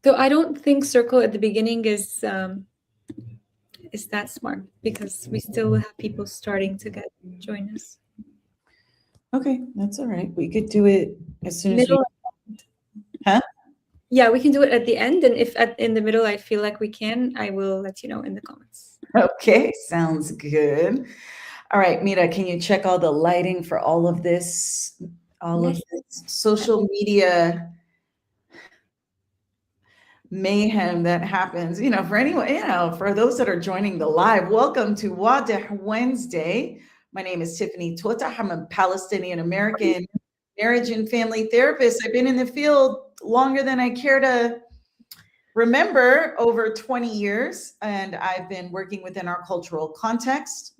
So I don't think circle at the beginning is that smart because we still have people starting to join us. Okay, that's all right. We could do it as soon as we. Middle, Huh? yeah, we can do it at the end, and if in the middle I feel like we can, I will let you know in the comments. Okay, sounds good. All right, Mira, can you check all the lighting for all of this, Yes. social media mayhem that happens? For anyone, for those that are joining the live, welcome to Wadih Wednesday. My name is Tiffany Tota. I'm a Palestinian American marriage and family therapist. I've been in the field longer than I care to remember, over 20 years, and I've been working within our cultural context.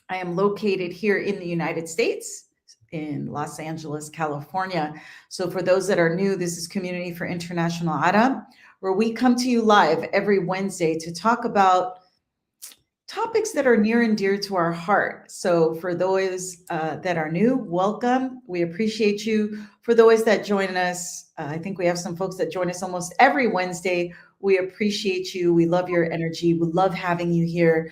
I am located here in the United States, in Los Angeles, California. So for those that are new, this is Community for International Arab, where we come to you live every Wednesday to talk about topics that are near and dear to our heart. So for those that are new, welcome. We appreciate you. For those that join us, I think we have some folks that join us almost every Wednesday. We appreciate you. We love your energy. We love having you here.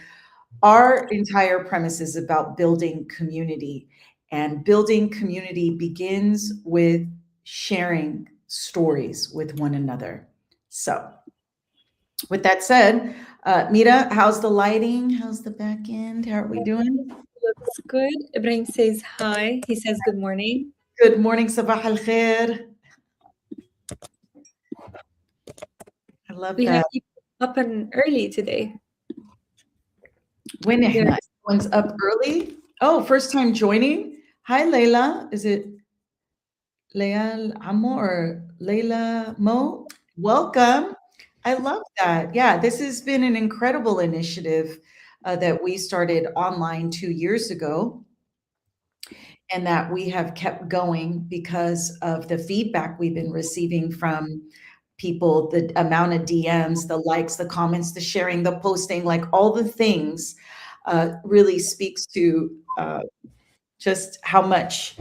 Our entire premise is about building community, and building community begins with sharing stories with one another. So with that said, Mira, how's the lighting? How's the back end? How are we doing? Looks good. Ibrahim says hi. He says good morning. Good morning, sabah al khair. I love We that. have people up and early today. When everyone's up early. Oh, first time joining. Hi, Layla. Is it Layal Amo or Layla Mo? Welcome. I love that. Yeah, this has been an incredible initiative that we started online 2 years ago, and that we have kept going because of the feedback we've been receiving from people, the amount of DMs, the likes, the comments, the sharing, the posting, like all the things really speaks to just how much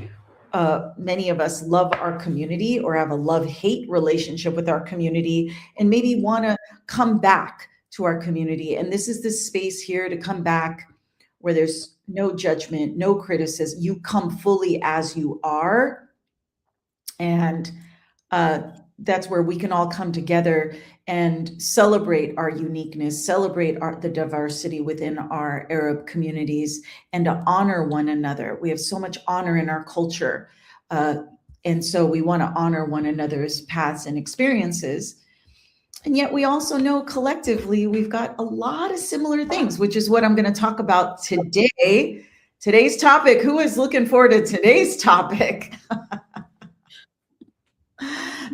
many of us love our community or have a love-hate relationship with our community and maybe want to come back to our community. And this is the space here to come back where there's no judgment, no criticism. You come fully as you are. And that's where we can all come together and celebrate our uniqueness, celebrate the diversity within our Arab communities, and to honor one another. We have so much honor in our culture. And so we want to honor one another's paths and experiences. And yet we also know collectively we've got a lot of similar things, which is what I'm going to talk about today. Today's topic, who is looking forward to today's topic?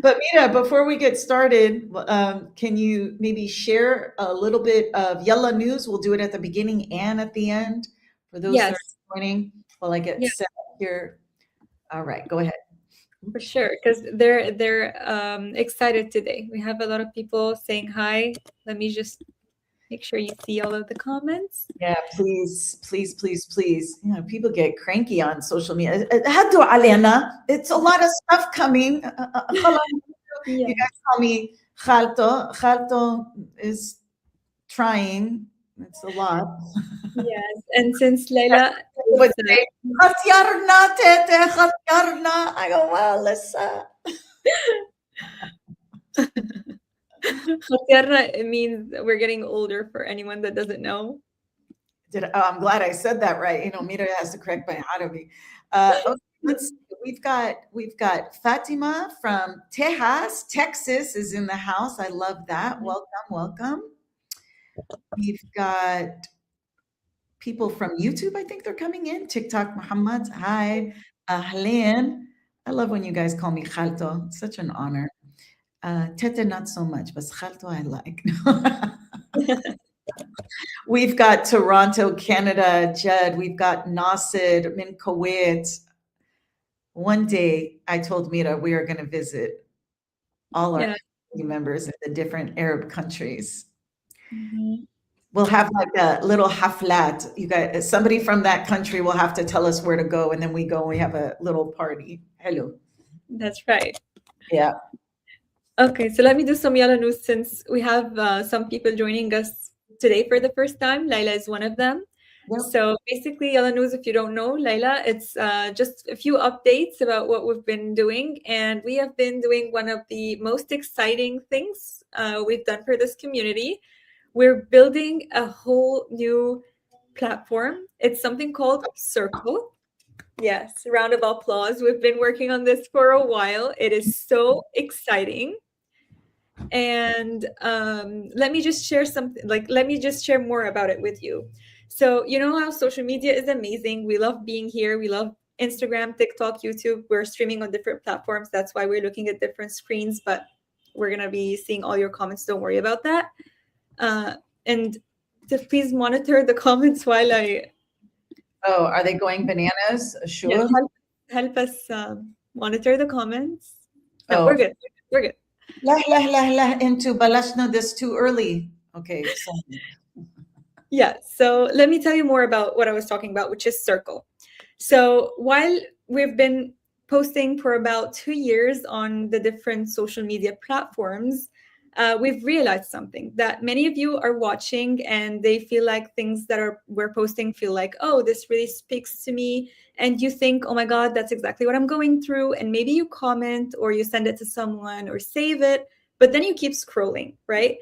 But Mira, before we get started, can you maybe share a little bit of Yalla News? We'll do it at the beginning and at the end for those that are joining while I get set up here. All right, go ahead. For sure, because they're excited today. We have a lot of people saying hi. Let me just make sure you see all of the comments. Yeah, please, please, please, please. People get cranky on social media. Haddu alena. It's a lot of stuff coming. You guys call me Khalto. Khalto is trying. It's a lot. Yes, and since Layla would say, "Khatyarna, tete, khatyarna," I go, well, listen. Khatyarna means we're getting older for anyone that doesn't know. I'm glad I said that right. Mira has to correct my Arabic. Let's see. We've got Fatima from Tejas, Texas is in the house. I love that. Welcome. We've got people from YouTube. I think they're coming in. TikTok, Muhammad. Hi. Ahlan. I love when you guys call me Khalto. It's such an honor. Tete, not so much, but Khalto I like. We've got Toronto, Canada, Judd. We've got Nasir, Min Kuwait. One day I told Mira we are going to visit all our members in the different Arab countries. Mm-hmm. We'll have like a little haflat. You guys, somebody from that country will have to tell us where to go, and then we go and we have a little party. Hello. That's right. Yeah. Okay, so let me do some Yala news since we have some people joining us today for the first time. Laila is one of them. Yep. So basically, Yala news, if you don't know, Laila, it's just a few updates about what we've been doing. And we have been doing one of the most exciting things we've done for this community. We're building a whole new platform. It's something called Circle. Yes, round of applause. We've been working on this for a while. It is so exciting. And let me just share something, like, let me just share more about it with you. So, you know how social media is amazing. We love being here. We love Instagram, TikTok, YouTube. We're streaming on different platforms. That's why we're looking at different screens, but we're going to be seeing all your comments. Don't worry about that. And to please monitor the comments while I. Oh, are they going bananas? Sure. Yeah, help us monitor the comments. No, Oh. we're good. We're good. Into Balashno this too early. Okay. So. Yeah. So let me tell you more about what I was talking about, which is Circle. So while we've been posting for about 2 years on the different social media platforms, we've realized something, that many of you are watching and they feel like things that we're posting feel like, oh, this really speaks to me. And you think, oh my God, that's exactly what I'm going through. And maybe you comment or you send it to someone or save it, but then you keep scrolling, right?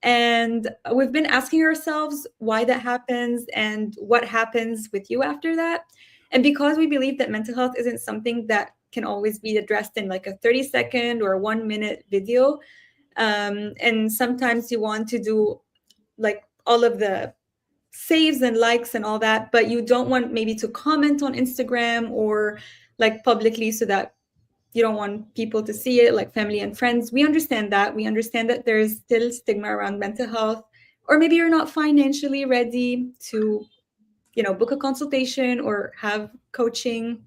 And we've been asking ourselves why that happens and what happens with you after that. And because we believe that mental health isn't something that can always be addressed in like a 30-second or 1-minute video, and sometimes you want to do like all of the saves and likes and all that, but you don't want maybe to comment on Instagram or like publicly, so that you don't want people to see it, like family and friends. We understand that. We understand that there's still stigma around mental health, or maybe you're not financially ready to, book a consultation or have coaching.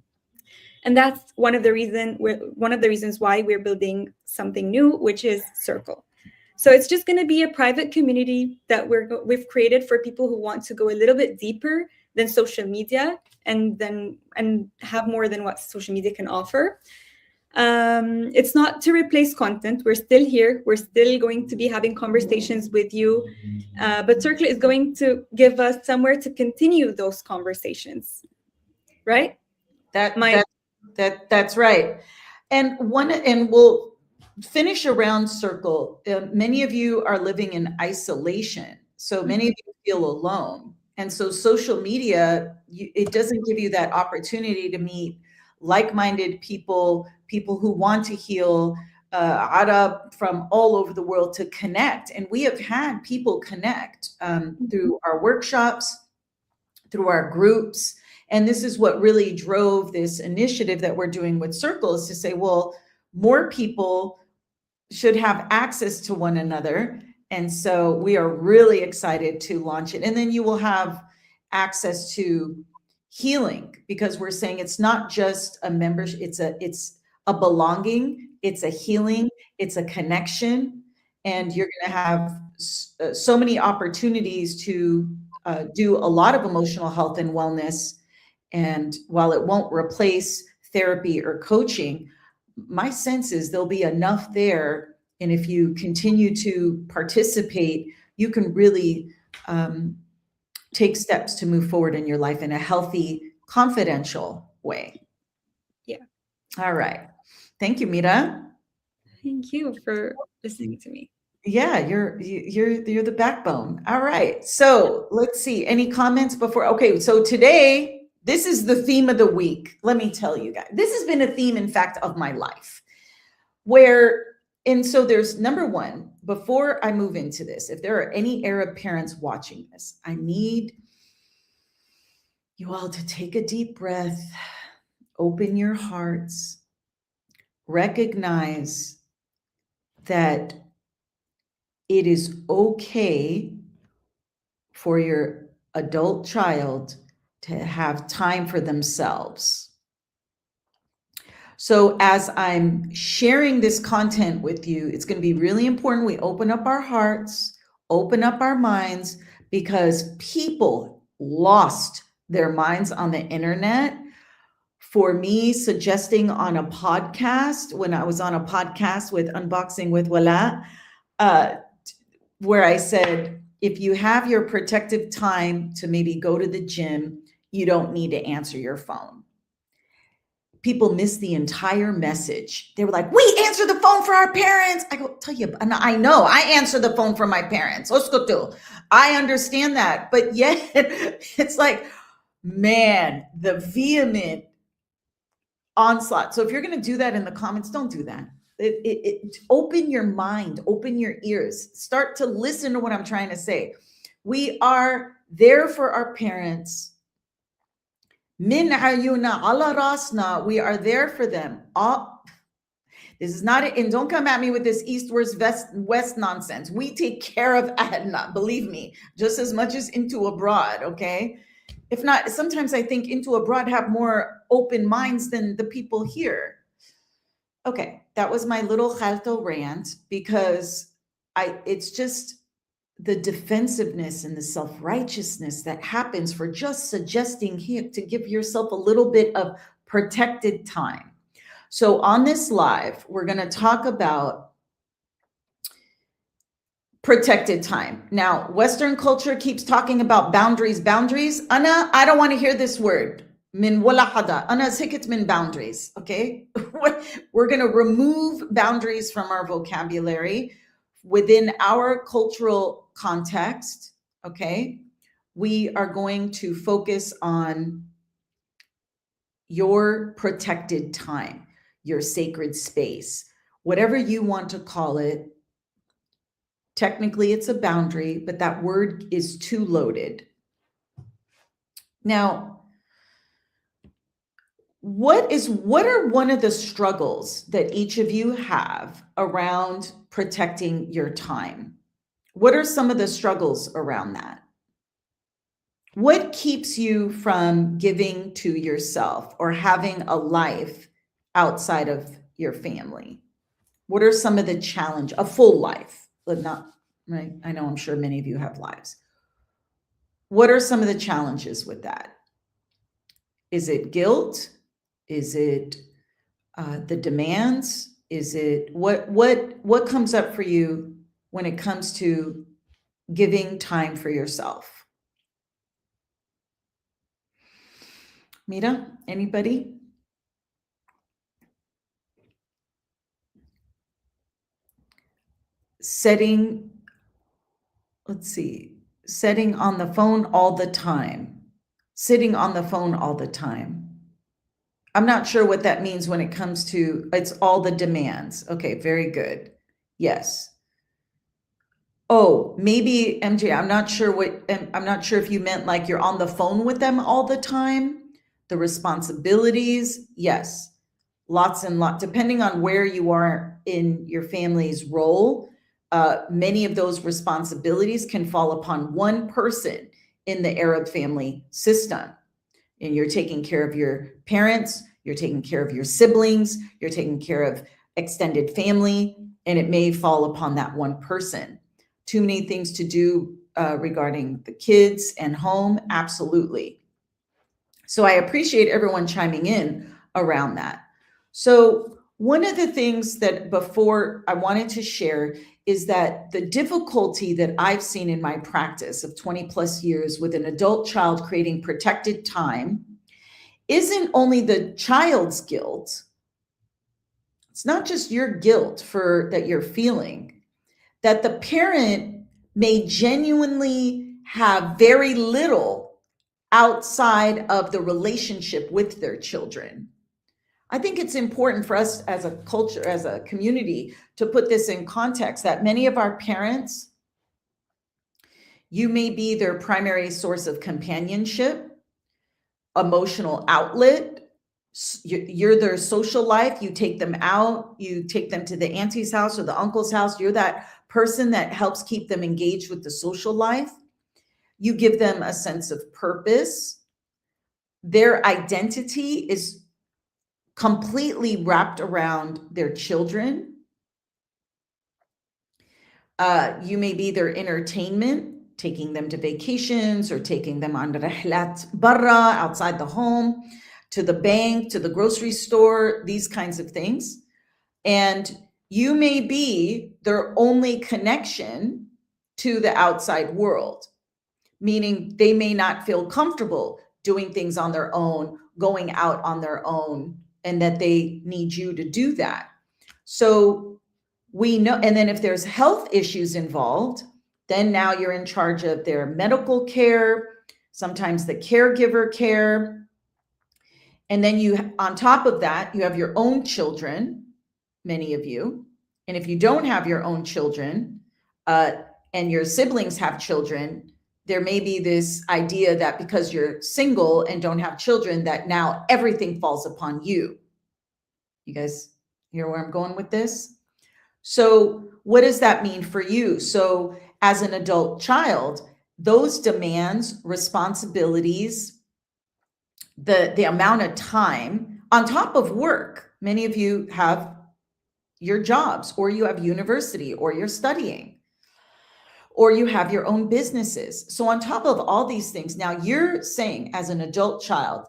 And that's one of the reasons why we're building something new, which is Circle. So it's just going to be a private community that we've created for people who want to go a little bit deeper than social media and have more than what social media can offer. It's not to replace content. We're still here. We're still going to be having conversations with you. But Circle is going to give us somewhere to continue those conversations, right? That's right. And we'll finish around Circle. Many of you are living in isolation. So many of you feel alone. And so social media, it doesn't give you that opportunity to meet like-minded people who want to heal, Arab from all over the world, to connect. And we have had people connect through our workshops, through our groups. And this is what really drove this initiative that we're doing with Circle, is to say, well, more people should have access to one another. And so we are really excited to launch it. And then you will have access to healing, because we're saying it's not just a membership, it's a belonging, it's a healing, it's a connection. And you're going to have so many opportunities to do a lot of emotional health and wellness. And while it won't replace therapy or coaching, my sense is there'll be enough there. And if you continue to participate, you can really take steps to move forward in your life in a healthy, confidential way. Yeah. All right. Thank you, Mira. Thank you for listening to me. Yeah, you're the backbone. All right. So let's see. Any comments before? Okay. So today, this is the theme of the week. Let me tell you guys, this has been a theme, in fact, of my life, and so there's number one, before I move into this, if there are any Arab parents watching this, I need you all to take a deep breath, open your hearts, recognize that it is okay for your adult child to have time for themselves. So as I'm sharing this content with you, it's going to be really important we open up our hearts, open up our minds, because people lost their minds on the internet for me suggesting on a podcast, when I was on a podcast with Unboxing with Wala, where I said, if you have your protective time to maybe go to the gym, you don't need to answer your phone. People miss the entire message. They were like, we answer the phone for our parents. I go, tell you, and I know I answer the phone for my parents. I understand that. But yet it's like, man, the vehement onslaught. So if you're going to do that in the comments, don't do that. Open your mind, open your ears, start to listen to what I'm trying to say. We are there for our parents. Min ayuna ala rasna, we are there for them. This is not, and don't come at me with this East versus West nonsense. We take care of Adna, believe me, just as much as Into Abroad, okay? If not, sometimes I think Into Abroad have more open minds than the people here. Okay, that was my little Khalto rant, because it's just the defensiveness and the self-righteousness that happens for just suggesting here to give yourself a little bit of protected time. So on this live, we're going to talk about protected time. Now, Western culture keeps talking about boundaries. Ana, I don't want to hear this word. Min wala hada. Ana sikit min boundaries. Okay. We're going to remove boundaries from our vocabulary within our cultural context. Okay. We are going to focus on your protected time, your sacred space, whatever you want to call it. Technically, it's a boundary, but that word is too loaded. Now, what are one of the struggles that each of you have around protecting your time? What are some of the struggles around that? What keeps you from giving to yourself or having a life outside of your family? What are some of the challenge, a full life, but not, right? I know, I'm sure many of you have lives. What are some of the challenges with that? Is it guilt? Is it the demands? Is it what comes up for you when it comes to giving time for yourself? Mira, anybody? Setting on the phone all the time. Sitting on the phone all the time. I'm not sure what that means when it comes to, it's all the demands. Okay, very good. Yes. Oh, maybe MJ, I'm not sure if you meant like you're on the phone with them all the time. The responsibilities, yes. Lots and lots, depending on where you are in your family's role, many of those responsibilities can fall upon one person in the Arab family system. And you're taking care of your parents, you're taking care of your siblings, you're taking care of extended family, and it may fall upon that one person. Too many things to do regarding the kids and home, absolutely. So I appreciate everyone chiming in around that. So one of the things that before I wanted to share is that the difficulty that I've seen in my practice of 20 plus years with an adult child creating protected time isn't only the child's guilt. It's not just your guilt that you're feeling, that the parent may genuinely have very little outside of the relationship with their children. I think it's important for us as a culture, as a community, to put this in context that many of our parents, you may be their primary source of companionship, emotional outlet. You're their social life. You take them out, you take them to the auntie's house or the uncle's house. You're that person that helps keep them engaged with the social life. You give them a sense of purpose. Their identity is completely wrapped around their children. You may be their entertainment, taking them to vacations or taking them on rihlat barra, outside the home. to the bank, to the grocery store, these kinds of things. And you may be their only connection to the outside world, meaning they may not feel comfortable doing things on their own, going out on their own, and that they need you to do that. So we know, and then if there's health issues involved, then now you're in charge of their medical care, sometimes the caregiver care. And then you, on top of that, you have your own children, many of you. And if you don't have your own children, and your siblings have children, there may be this idea that because you're single and don't have children, that now everything falls upon you. You guys hear where I'm going with this? So what does that mean for you? So as an adult child, those demands, responsibilities, the amount of time on top of work, many of you have your jobs, or you have university, or you're studying, or you have your own businesses. So on top of all these things, now you're saying as an adult child,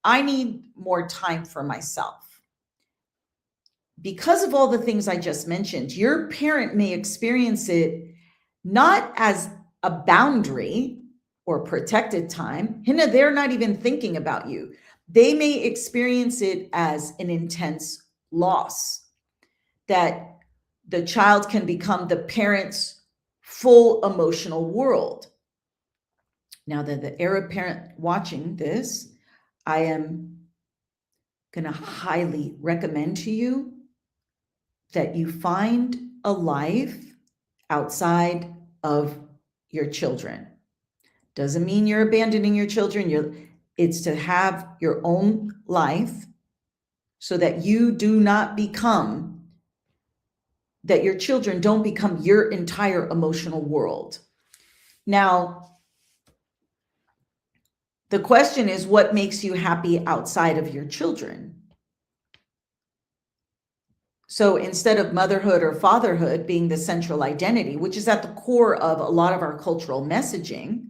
I need more time for myself. Because of all the things I just mentioned, your parent may experience it not as a boundary or protected time. They're not even thinking about you. They may experience it as an intense loss, that the child can become the parent's full emotional world. Now that the Arab parent watching this, I am going to highly recommend to you that you find a life outside of your children. Doesn't mean you're abandoning your children. It's to have your own life so that you do not become, that your children don't become your entire emotional world. Now, the question is, what makes you happy outside of your children? So instead of motherhood or fatherhood being the central identity, which is at the core of a lot of our cultural messaging,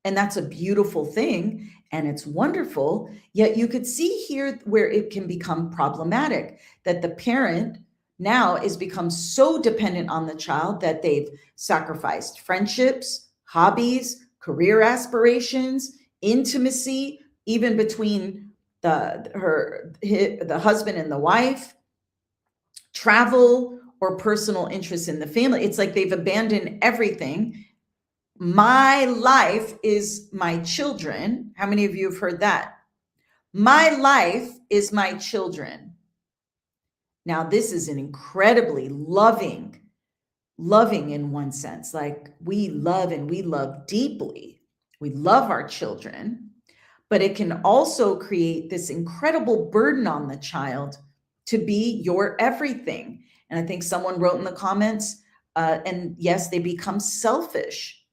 and that's a beautiful thing, and it's wonderful, yet you could see here where it can become problematic, that the parent now is become so dependent on the child that they've sacrificed friendships, hobbies, career aspirations, intimacy, even between the husband and the wife, travel, or personal interests in the family. It's like they've abandoned everything. My life is my children. How many of you have heard that? My life is my children. Now, this is an incredibly loving in one sense. Like we love, and we love deeply. We love our children, but it can also create this incredible burden on the child to be your everything. And I think someone wrote in the comments, and yes, they become selfish.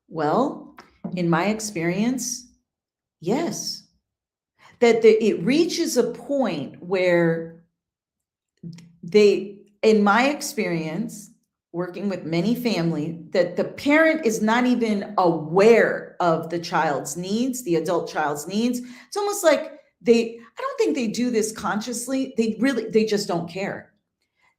Well, in my experience, yes, that it reaches a point where in my experience, working with many families, that the parent is not even aware of the child's needs, the adult child's needs. It's almost like I don't think they do this consciously. They just don't care.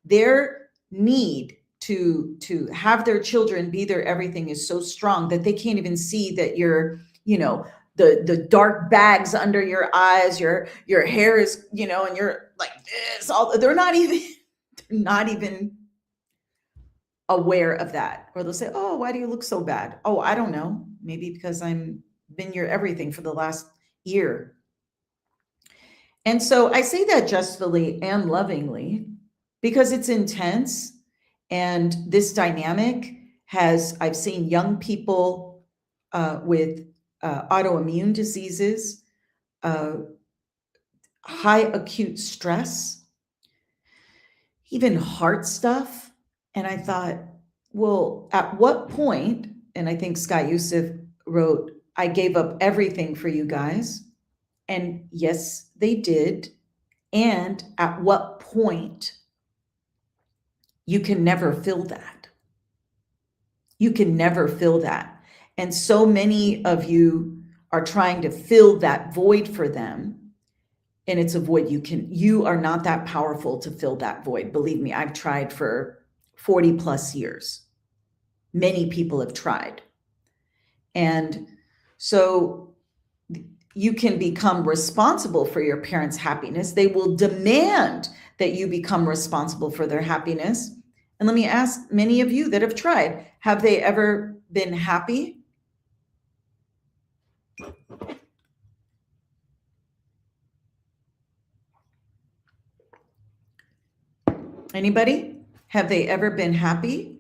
Their need to have their children be their everything is so strong that they can't even see that you're, the dark bags under your eyes, your hair is, and you're like this, they're not even aware of that. Or they'll say, oh, why do you look so bad? Oh, I don't know. Maybe because I'm been your everything for the last year. And so I say that justly and lovingly because it's intense. And this dynamic I've seen young people with autoimmune diseases, high acute stress, even heart stuff. And I thought, well, at what point, and I think Scott Yusuf wrote, I gave up everything for you guys. And yes, they did. And at what point? You can never feel that. You can never feel that. And so many of you are trying to fill that void for them. And it's a void you are not that powerful to fill that void. Believe me, I've tried for 40 plus years. Many people have tried. And so you can become responsible for your parents' happiness. They will demand that you become responsible for their happiness. And let me ask many of you that have tried, have they ever been happy? Anybody? Have they ever been happy?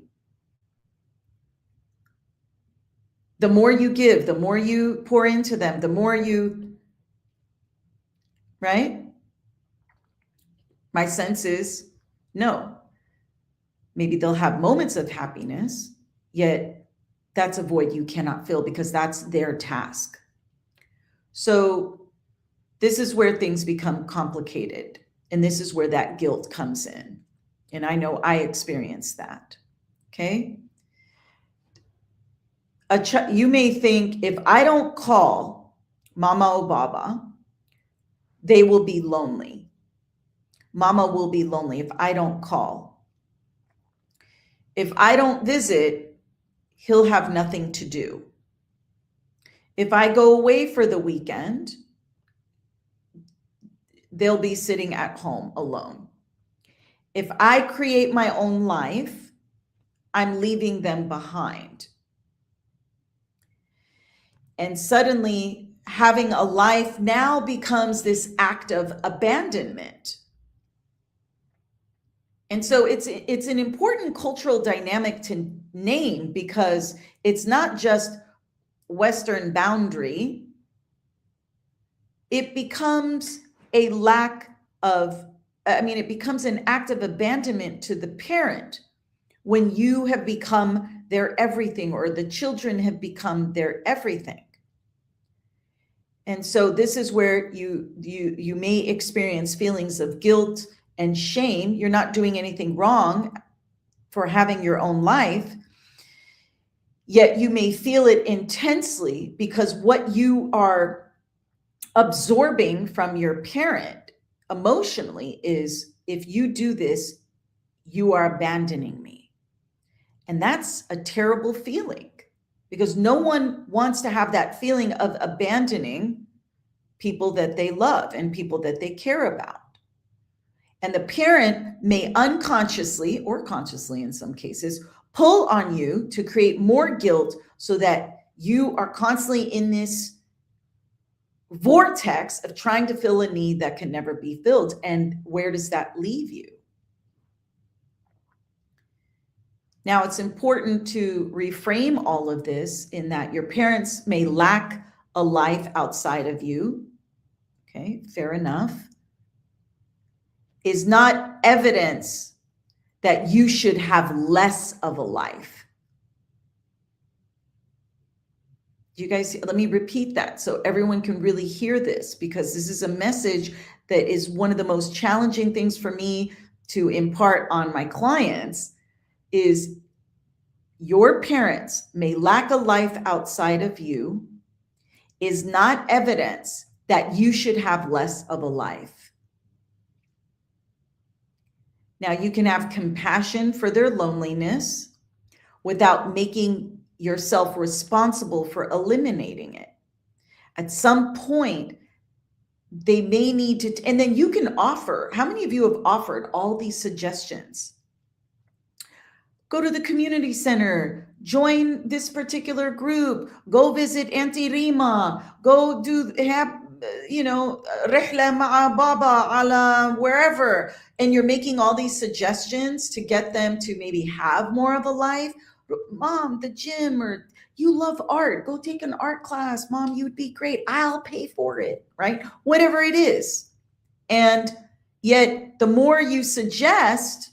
The more you give, the more you pour into them, the more you, right? My sense is no. Maybe they'll have moments of happiness, yet that's a void you cannot fill because that's their task. So this is where things become complicated. And this is where that guilt comes in. And I know I experienced that. Okay. You may think if I don't call Mama or Baba, they will be lonely. Mama will be lonely if I don't call. If I don't visit, he'll have nothing to do. If I go away for the weekend, they'll be sitting at home alone. If I create my own life, I'm leaving them behind. And suddenly having a life now becomes this act of abandonment. And so it's an important cultural dynamic to name because it's not just Western boundary. It becomes a it becomes an act of abandonment to the parent when you have become their everything or the children have become their everything. And so this is where you may experience feelings of guilt and shame. You're not doing anything wrong for having your own life, yet you may feel it intensely because what you are absorbing from your parent emotionally is, if you do this, you are abandoning me. And that's a terrible feeling because no one wants to have that feeling of abandoning people that they love and people that they care about. And the parent may unconsciously or consciously in some cases pull on you to create more guilt so that you are constantly in this vortex of trying to fill a need that can never be filled. And where does that leave you? Now, it's important to reframe all of this in that your parents may lack a life outside of you. Okay, fair enough. Is not evidence that you should have less of a life. You guys, let me repeat that so everyone can really hear this, because this is a message that is one of the most challenging things for me to impart on my clients is your parents may lack a life outside of you is not evidence that you should have less of a life. Now, you can have compassion for their loneliness without making yourself responsible for eliminating it. At some point, they may need to, and then you can offer. How many of you have offered all these suggestions? Go to the community center, join this particular group, go visit Auntie Rima, go have rihla ma'a baba ala wherever. And you're making all these suggestions to get them to maybe have more of a life. Mom, the gym, or you love art, go take an art class. Mom, you would be great. I'll pay for it, right? Whatever it is. And yet the more you suggest,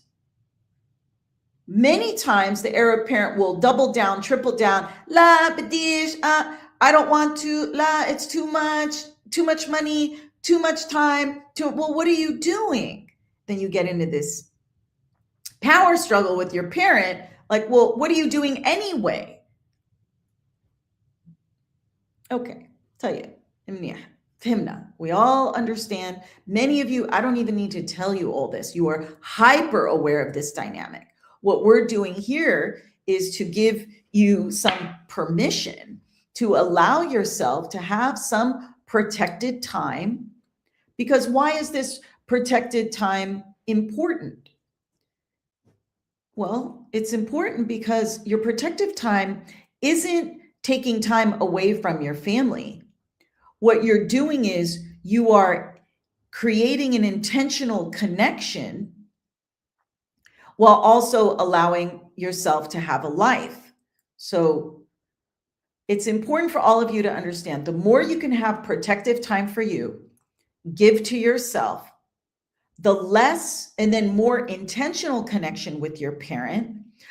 many times the Arab parent will double down, triple down. La, badish, I don't want to. La, it's too much money, too much time. Well, what are you doing? Then you get into this power struggle with your parent. Like, well, what are you doing anyway? Okay, طيب منيح فهمنا. We all understand. Many of you, I don't even need to tell you all this. You are hyper aware of this dynamic. What we're doing here is to give you some permission to allow yourself to have some protected time. Because why is this protected time important? Well, it's important because your protective time isn't taking time away from your family. What you're doing is you are creating an intentional connection while also allowing yourself to have a life. So it's important for all of you to understand, the more you can have protective time for you, give to yourself, the less and then more intentional connection with your parent.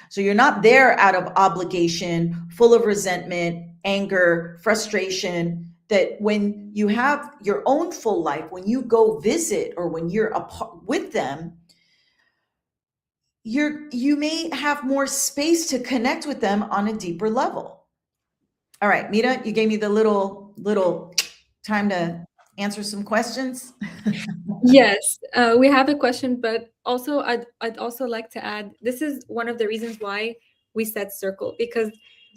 So you're not there out of obligation, full of resentment, anger, frustration, that when you have your own full life, when you go visit or when you're with them, you may have more space to connect with them on a deeper level. All right, Mira, you gave me the little time to answer some questions. Yes, we have a question, but also I'd also like to add, this is one of the reasons why we said circle, because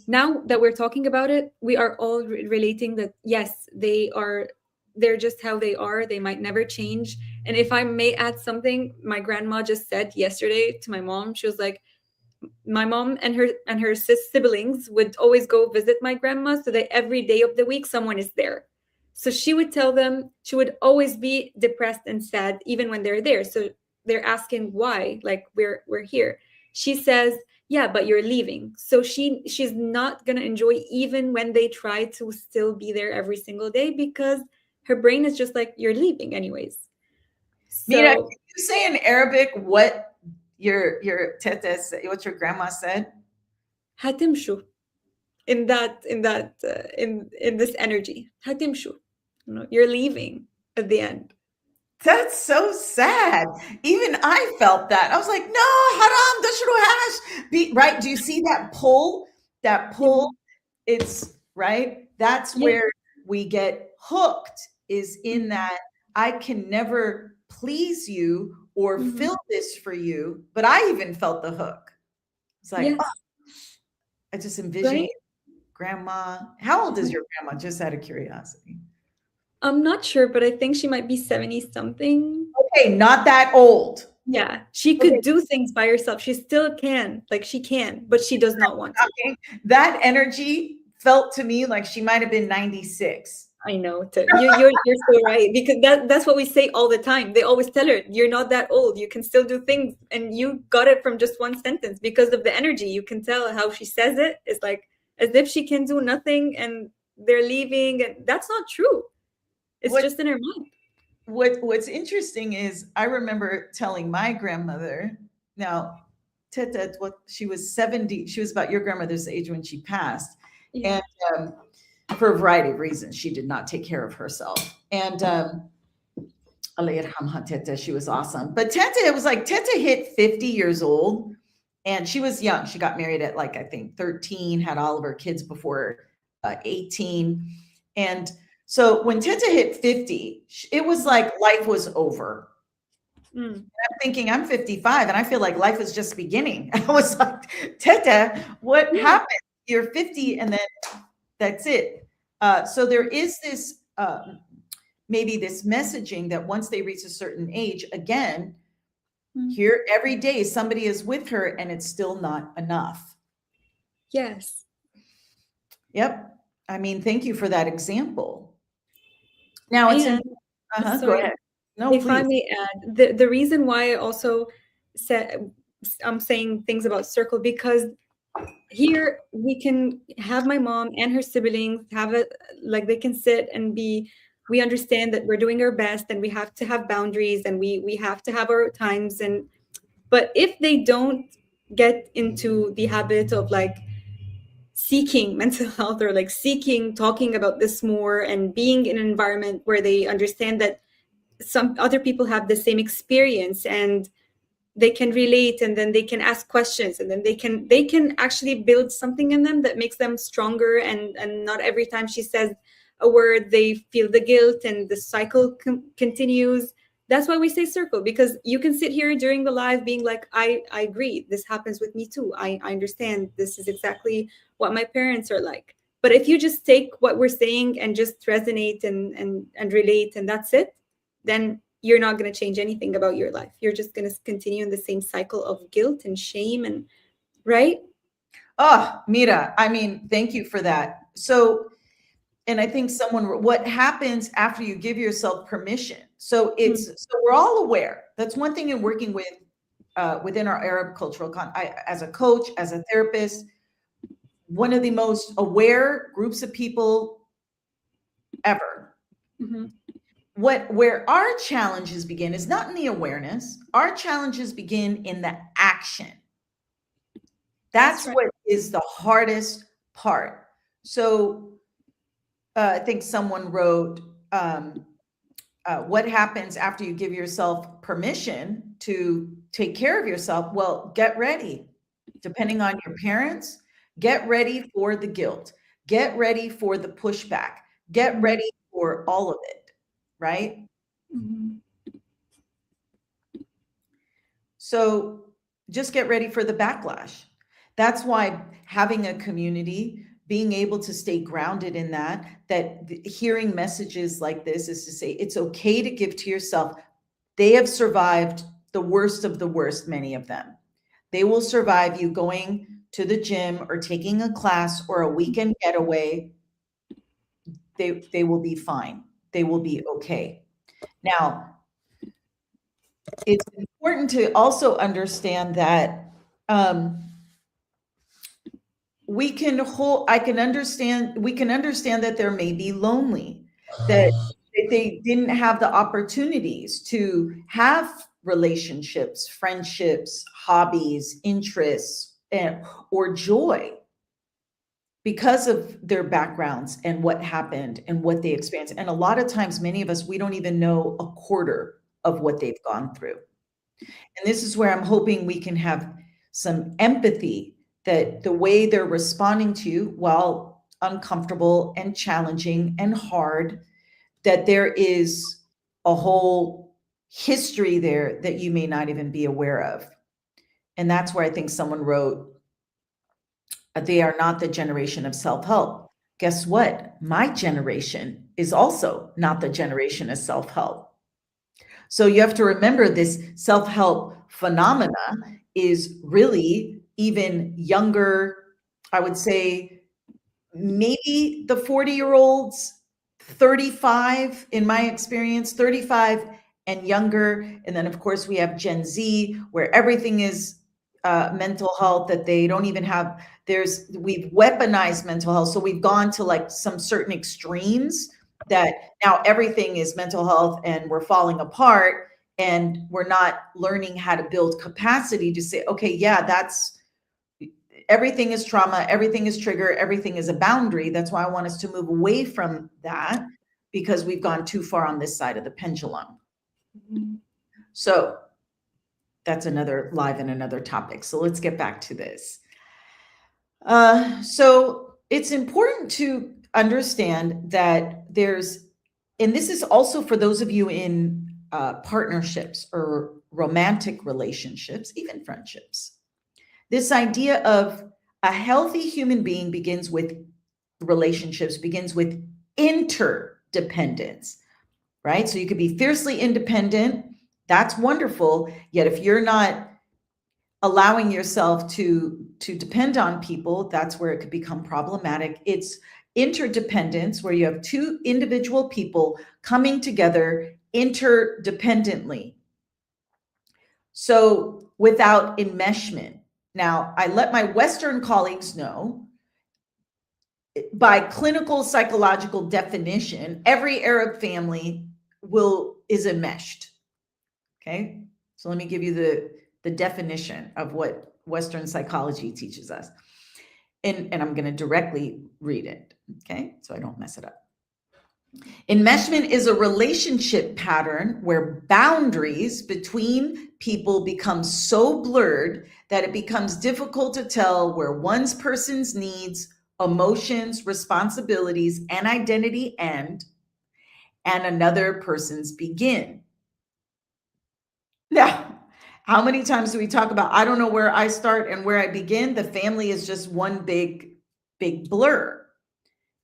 now that we're talking about it, we are all relating that yes, they're just how they are. They might never change. And if I may add something, my grandma just said yesterday to my mom, she was like, my mom and her siblings would always go visit my grandma, so that every day of the week someone is there. So she would tell them, she would always be depressed and sad even when they're there. So they're asking why, like we're here. She says, yeah, but you're leaving. So she's not gonna enjoy even when they try to still be there every single day, because her brain is just like, you're leaving anyways. Mira, So can you say in Arabic what your tete, what your grandma said? hatimshu. In this energy, hatimshu. You're leaving at the end. That's so sad. Even I felt that. I was like, no, haram, dashruhash. Be right. Do you see that pull? That pull, it's right. That's Yeah. where we get hooked, is in that I can never please you or Mhm. fill this for you. But I even felt the hook. It's like, Yes. oh, I just envision Right. grandma. How old is your grandma? Just out of curiosity. I'm not sure, but I think she might be 70 something. Okay, not that old. Yeah, she Okay. could do things by herself. She still can. Like she can, but she does not want to. Okay. That energy felt to me like she might have been 96. I know. You're so right, because that's what we say all the time. They always tell her, "You're not that old. You can still do things," and you got it from just one sentence because of the energy. You can tell how she says it. It's like as if she can do nothing and they're leaving, and that's not true. It's just in her mind. What's interesting is I remember telling my grandmother, now Teta, what she was 70, she was about your grandmother's age when she passed. Yeah. And for a variety of reasons, she did not take care of herself. And Allah yarhamha Teta, she was awesome. But Teta, it was like Teta hit 50 years old and she was young. She got married at like, I think 13, had all of her kids before 18. And so when Teta hit 50, it was like life was over. I'm thinking I'm 55 and I feel like life is just beginning. I was like, Teta, what happened? You're 50 and then that's it. So there is this, maybe this messaging that once they reach a certain age, again, here every day somebody is with her and it's still not enough. Yes. Yep. I mean, thank you for that example. Now it's go ahead. No, if please. I may add, the reason why I also said I'm saying things about circle, because here we can have my mom and her siblings have it, like they can sit and be, we understand that we're doing our best and we have to have boundaries and we have to have our times, and but if they don't get into the habit of like seeking mental health or like seeking talking about this more and being in an environment where they understand that some other people have the same experience and they can relate, and then they can ask questions, and then they can actually build something in them that makes them stronger, and not every time she says, a word, they feel the guilt and the cycle continues. That's why we say circle, because you can sit here during the live being like, I agree, this happens with me too. I understand, this is exactly what my parents are like. But if you just take what we're saying and just resonate and relate, and that's it, then you're not going to change anything about your life. You're just going to continue in the same cycle of guilt and shame, and right? Oh, Mira, I mean, thank you for that. So, and I think what happens after you give yourself permission? So so we're all aware. That's one thing in working with within our Arab cultural as a coach, as a therapist, one of the most aware groups of people ever. Where our challenges begin is not in the awareness. Our challenges begin in the action. That's right. What is the hardest part. So I think someone wrote, what happens after you give yourself permission to take care of yourself? Well, get ready. Depending on your parents, get ready for the guilt. Get ready for the pushback. Get ready for all of it, right? So just get ready for the backlash. That's why having a community, being able to stay grounded in that hearing messages like this is to say, it's okay to give to yourself. They have survived the worst of the worst, many of them. They will survive you going to the gym or taking a class or a weekend getaway. They will be fine. They will be okay. Now, it's important to also understand that we can understand that there may be lonely, that they didn't have the opportunities to have relationships, friendships, hobbies, interests, or joy because of their backgrounds and what happened and what they experienced. And a lot of times, many of us, we don't even know a quarter of what they've gone through. And this is where I'm hoping we can have some empathy, that the way they're responding to you, while uncomfortable and challenging and hard, that there is a whole history there that you may not even be aware of. And that's where I think someone wrote, they are not the generation of self-help. Guess what? My generation is also not the generation of self-help. So you have to remember, this self-help phenomena is really even younger. I would say maybe the 40-year-olds, 35 in my experience, 35 and younger. And then of course we have Gen Z, where everything is mental health, that they don't even have, we've weaponized mental health. So we've gone to like some certain extremes that now everything is mental health and we're falling apart, and we're not learning how to build capacity to say, okay, yeah, everything is trauma, everything is trigger, everything is a boundary. That's why I want us to move away from that, because we've gone too far on this side of the pendulum. So that's another live and another topic. So let's get back to this. So it's important to understand that and this is also for those of you in partnerships or romantic relationships, even friendships. This idea of a healthy human being begins with relationships, begins with interdependence, right? So you could be fiercely independent. That's wonderful. Yet if you're not allowing yourself to depend on people, that's where it could become problematic. It's interdependence, where you have two individual people coming together interdependently. So without enmeshment. Now, I let my Western colleagues know, by clinical psychological definition, every Arab family is enmeshed. Okay, so let me give you the definition of what Western psychology teaches us. And I'm going to directly read it, okay, so I don't mess it up. Enmeshment is a relationship pattern where boundaries between people become so blurred that it becomes difficult to tell where one person's needs emotions, responsibilities, and identity end, and another person's begin. Now, how many times do we talk about, I don't know where I start and where I begin? The family is just one big blur.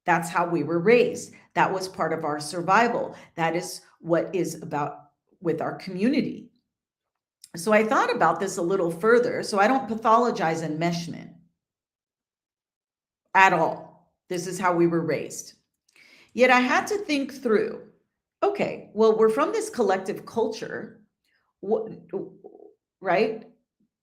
That's how we were raised. That was part of our survival. That is what is about with our community. So I thought about this a little further. So I don't pathologize enmeshment at all. This is how we were raised. Yet I had to think through, okay, well, we're from this collective culture, right?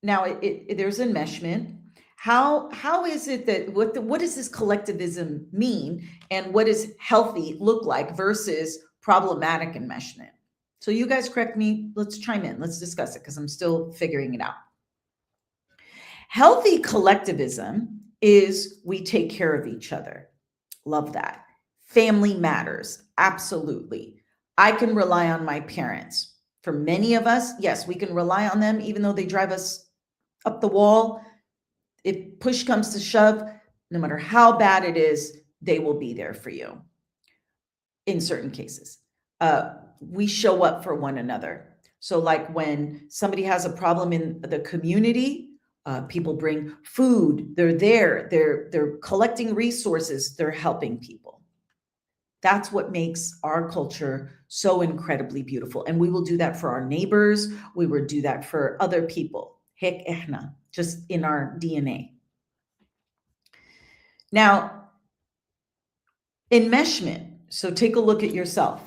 Now there's enmeshment. How is it that, what does this collectivism mean, and what does healthy look like versus problematic enmeshment? So you guys correct me, let's chime in, let's discuss it, because I'm still figuring it out. Healthy collectivism is we take care of each other. Love that. Family matters, absolutely. I can rely on my parents. For many of us, yes, we can rely on them, even though they drive us up the wall. If push comes to shove, no matter how bad it is, they will be there for you. In certain cases, we show up for one another. So like when somebody has a problem in the community, people bring food, they're there, they're collecting resources, they're helping people. That's what makes our culture so incredibly beautiful. And we will do that for our neighbors. We will do that for other people. Hek ehna, just in our DNA. Now, enmeshment, so take a look at yourself,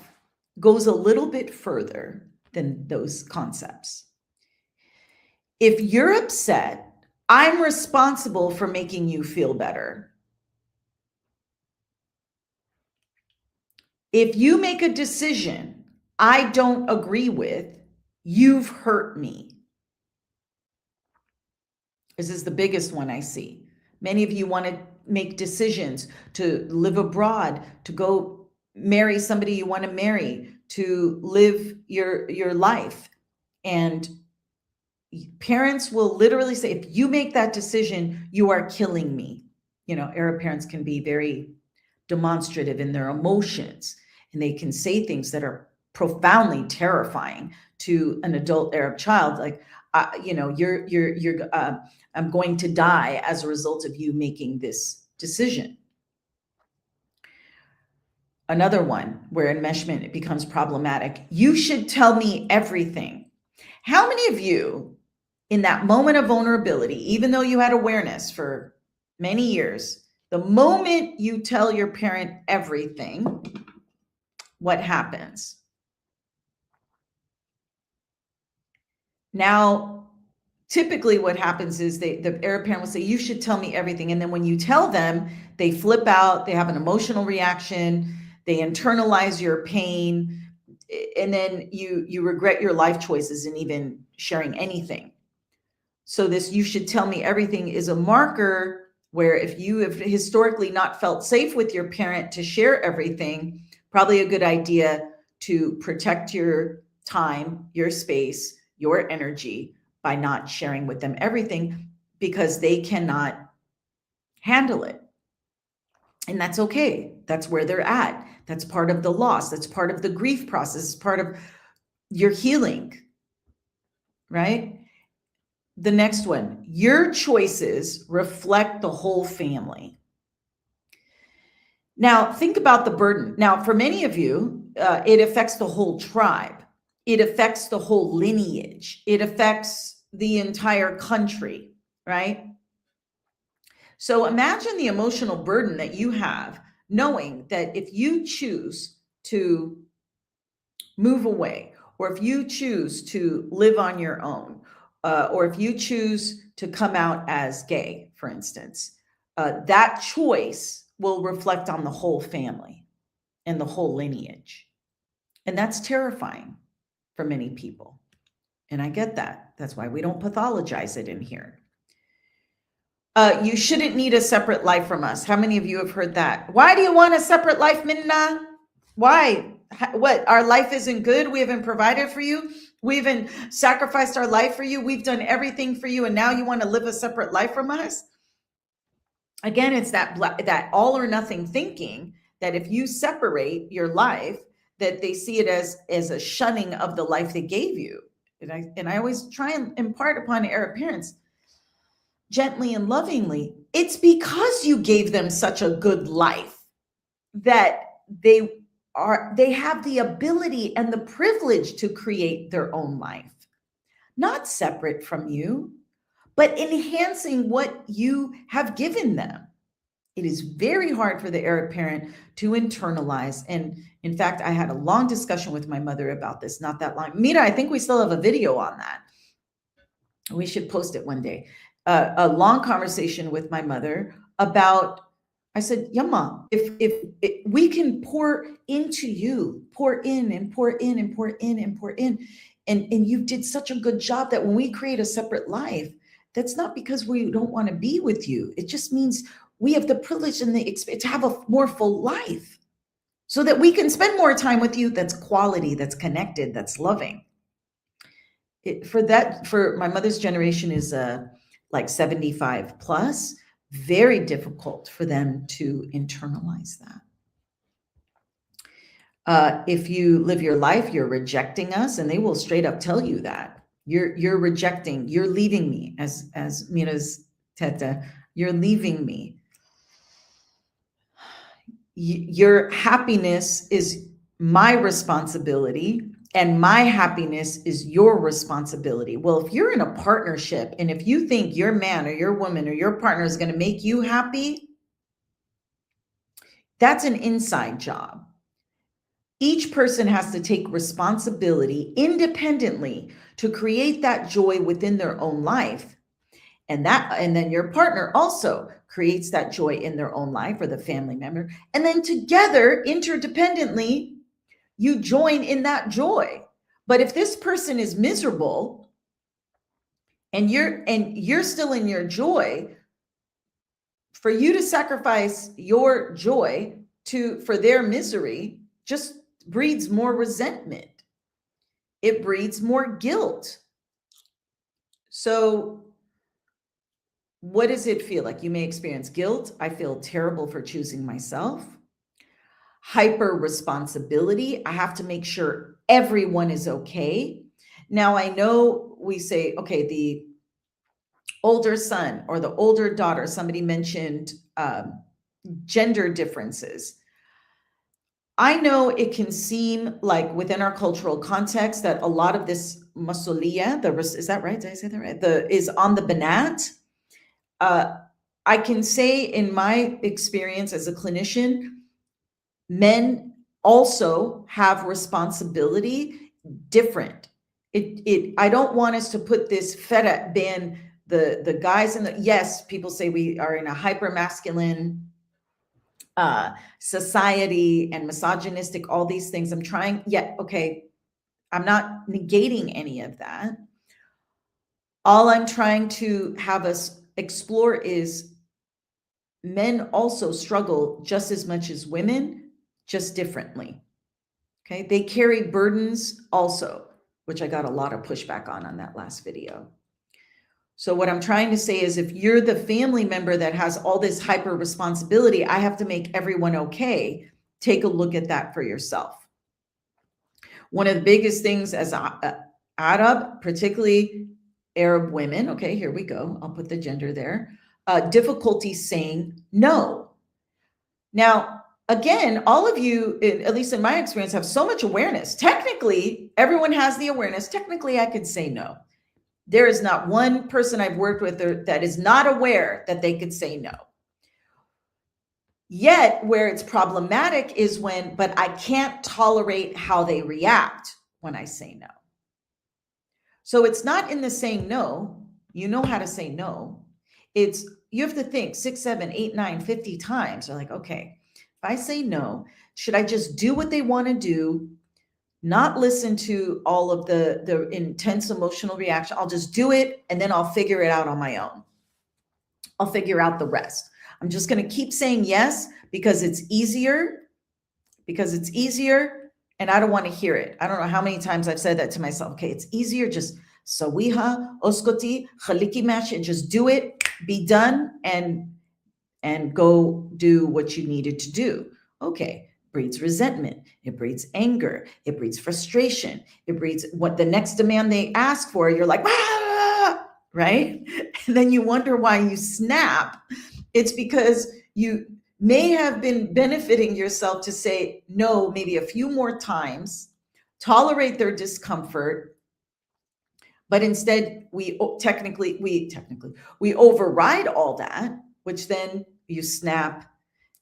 goes a little bit further than those concepts. If you're upset, I'm responsible for making you feel better. If you make a decision I don't agree with, you've hurt me. This is the biggest one I see. Many of you want to make decisions to live abroad, to go marry somebody you want to marry, to live your life. And parents will literally say, if you make that decision, you are killing me. You know, Arab parents can be very demonstrative in their emotions, and they can say things that are profoundly terrifying to an adult Arab child, like, you know, I'm going to die as a result of you making this decision. Another one where enmeshment becomes problematic. You should tell me everything. How many of you in that moment of vulnerability, even though you had awareness for many years, the moment you tell your parent everything, what happens? Now, typically what happens is the Arab parent will say, you should tell me everything. And then when you tell them, they flip out, they have an emotional reaction, they internalize your pain, and then you regret your life choices and even sharing anything. So this you should tell me everything is a marker where if you have historically not felt safe with your parent to share everything, probably a good idea to protect your time, your space, your energy by not sharing with them everything, because they cannot handle it. And that's okay. That's where they're at. That's part of the loss. That's part of the grief process. It's part of your healing, right? The next one, your choices reflect the whole family. Now, think about the burden. Now, for many of you, it affects the whole tribe. It affects the whole lineage. It affects the entire country, right? So imagine the emotional burden that you have, knowing that if you choose to move away, or if you choose to live on your own, or if you choose to come out as gay, for instance, that choice will reflect on the whole family and the whole lineage. And that's terrifying for many people. And I get that. That's why we don't pathologize it in here. You shouldn't need a separate life from us. How many of you have heard that? Why do you want a separate life, Minna? Why? What? Our life isn't good? We haven't provided for you? We haven't sacrificed our life for you? We've done everything for you, and now you want to live a separate life from us? again, it's that all or nothing thinking, that if you separate your life, that they see it as a shunning of the life they gave you. And I always try and impart upon Arab parents, gently and lovingly, it's because you gave them such a good life that they have the ability and the privilege to create their own life, not separate from you, but enhancing what you have given them. It is very hard for the Arab parent to internalize. And in fact, I had a long discussion with my mother about this not that long. Mira, I think we still have a video on that. We should post it one day. A long conversation with my mother about, I said, Yama, if we can pour into you, pour in and pour in and pour in and pour in, and you did such a good job that when we create a separate life, that's not because we don't want to be with you. It just means we have the privilege and the experience to have a more full life so that we can spend more time with you. That's quality, that's connected, that's loving. For my mother's generation is like 75 plus, very difficult for them to internalize that. If you live your life, you're rejecting us, and they will straight up tell you that. You're rejecting, you're leaving me, as Mira's teta, you're leaving me. Your happiness is my responsibility, and my happiness is your responsibility. Well, if you're in a partnership and if you think your man or your woman or your partner is going to make you happy, that's an inside job. Each person has to take responsibility independently to create that joy within their own life. And then your partner also creates that joy in their own life, or the family member. And then together, interdependently, you join in that joy. But if this person is miserable and you're still in your joy, for you to sacrifice your joy for their misery just breeds more resentment. It breeds more guilt. So what does it feel like? You may experience guilt. I feel terrible for choosing myself. Hyper responsibility. I have to make sure everyone is okay. Now, I know we say, okay, the older son or the older daughter, somebody mentioned gender differences. I know it can seem like within our cultural context that a lot of this masuliya, is that right? Did I say that right? Is on the banat. I can say in my experience as a clinician, men also have responsibility different. I don't want us to put this feta ban the guys in the, yes, people say we are in a hyper masculine society and misogynistic, all these things. I'm not negating any of that. All I'm trying to have us explore is men also struggle just as much as women, just differently. Okay, they carry burdens also, which I got a lot of pushback on that last video. So what I'm trying to say is, if you're the family member that has all this hyper responsibility, I have to make everyone okay. Take a look at that for yourself. One of the biggest things as Arab, particularly Arab women, okay, here we go. I'll put the gender there. Difficulty saying no. Now, again, all of you, at least in my experience, have so much awareness. Technically, everyone has the awareness. Technically, I could say no. There is not one person I've worked with that is not aware that they could say no. Yet, where it's problematic is but I can't tolerate how they react when I say no. So it's not in the saying no. You know how to say no. It's, you have to think 6, 7, 8, 9, 50 times. You're like, okay, if I say no, should I just do what they want to do? Not listen to all of the intense emotional reaction. I'll just do it, and then I'll figure it out on my own. I'll figure out the rest. I'm just going to keep saying yes because it's easier, and I don't want to hear it. I don't know how many times I've said that to myself. Okay, it's easier, just sawiha, oskoti, khaliki mash, and just do it, be done. And and go do what you needed to do. Okay, breeds resentment, it breeds anger, it breeds frustration, it breeds what the next demand they ask for, you're like, ah, right? And then you wonder why you snap. It's because you may have been benefiting yourself to say no maybe a few more times, tolerate their discomfort, but instead we override all that, which then you snap,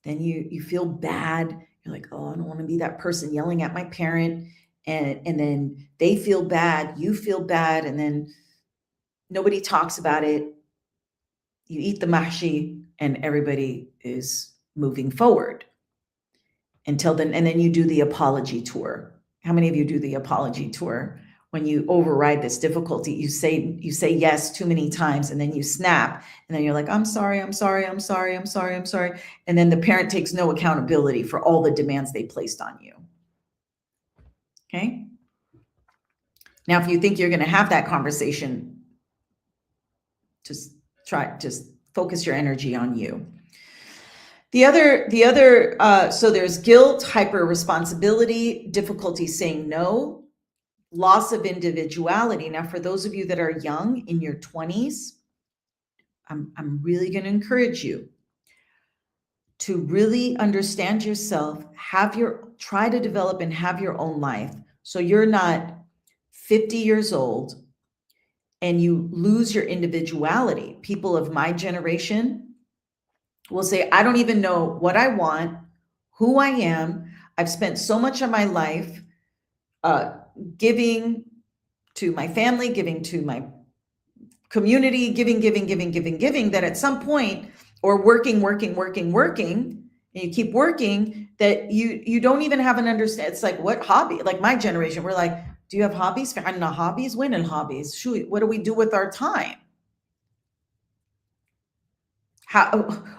then you feel bad. You're like, oh, I don't want to be that person yelling at my parent, and then they feel bad, you feel bad, and then nobody talks about it. You eat the mahshi and everybody is moving forward until then. And then you do the apology tour. How many of you do the apology tour? When you override this difficulty, you say yes too many times, and then you snap, and then you're like, I'm sorry. And then the parent takes no accountability for all the demands they placed on you. Okay. Now, if you think you're going to have that conversation, just focus your energy on you. So there's guilt, hyper responsibility, difficulty saying no, loss of individuality. Now, for those of you that are young in your 20s, I'm really going to encourage you to really understand yourself, try to develop and have your own life. So you're not 50 years old and you lose your individuality. People of my generation will say, I don't even know what I want, who I am. I've spent so much of my life giving to my family, giving to my community, giving, that at some point, or working, and you keep working, that you don't even have an understanding. It's like, what hobby? Like my generation, we're like, do you have hobbies? Hobbies? When in hobbies? Shoot, what do we do with our time?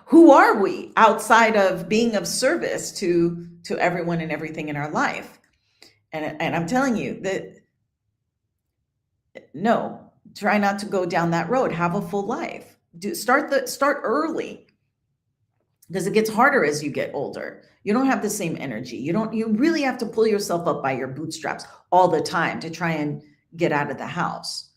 Who are we outside of being of service to everyone and everything in our life? And I'm telling you that, no, try not to go down that road. Have a full life. Start early, because it gets harder as you get older. You don't have the same energy. You really have to pull yourself up by your bootstraps all the time to try and get out of the house.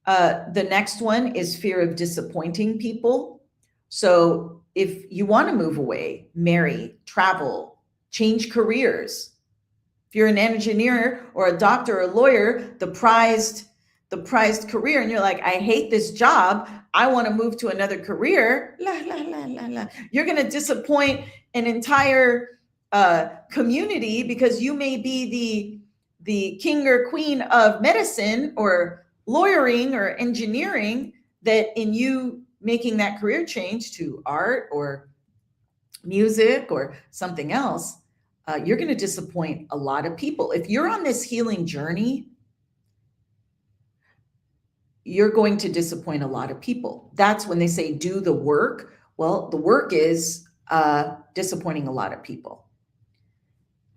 The next one is fear of disappointing people. So if you want to move away, marry, travel, change careers, if you're an engineer or a doctor or a lawyer, the prized career, and you're like, I hate this job, I want to move to another career, you're going to disappoint an entire community, because you may be the king or queen of medicine or lawyering or engineering, that in you making that career change to art or music or something else, you're going to disappoint a lot of people. If you're on this healing journey, you're going to disappoint a lot of people. That's when they say do the work. Well, the work is disappointing a lot of people.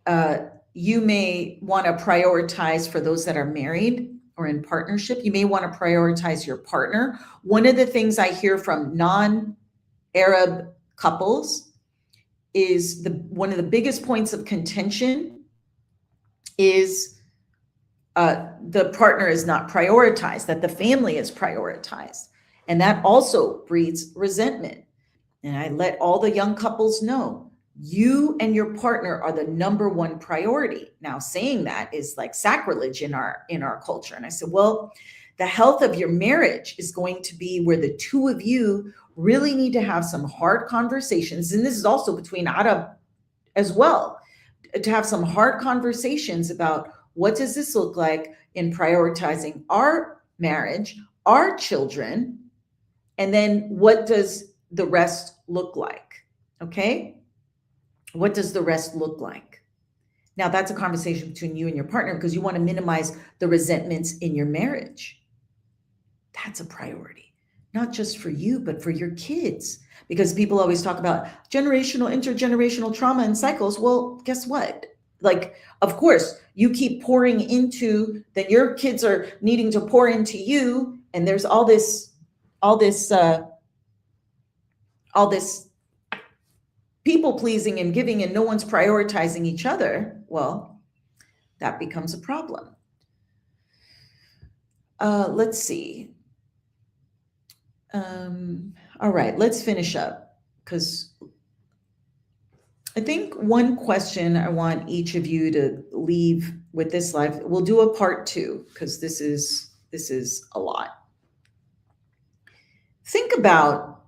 You may want to prioritize, for those that are married or in partnership, you may want to prioritize your partner. One of the things I hear from non-Arab couples is one of the biggest points of contention is the partner is not prioritized, that the family is prioritized. And that also breeds resentment. And I let all the young couples know, you and your partner are the number one priority. Now, saying that is like sacrilege in our culture. And I said, well, the health of your marriage is going to be where the two of you really need to have some hard conversations. And this is also between Arab as well, to have some hard conversations about, what does this look like in prioritizing our marriage, our children, and then what does the rest look like? Okay? What does the rest look like? Now, that's a conversation between you and your partner, because you want to minimize the resentments in your marriage. That's a priority, not just for you, but for your kids. Because people always talk about intergenerational trauma and cycles. Well, guess what? Like, of course, you keep pouring into, then your kids are needing to pour into you. And there's all this all this people pleasing and giving, and no one's prioritizing each other, well, that becomes a problem. Let's see. All right, let's finish up, because I think one question I want each of you to leave with this live. We'll do a part 2, because this is a lot. Think about,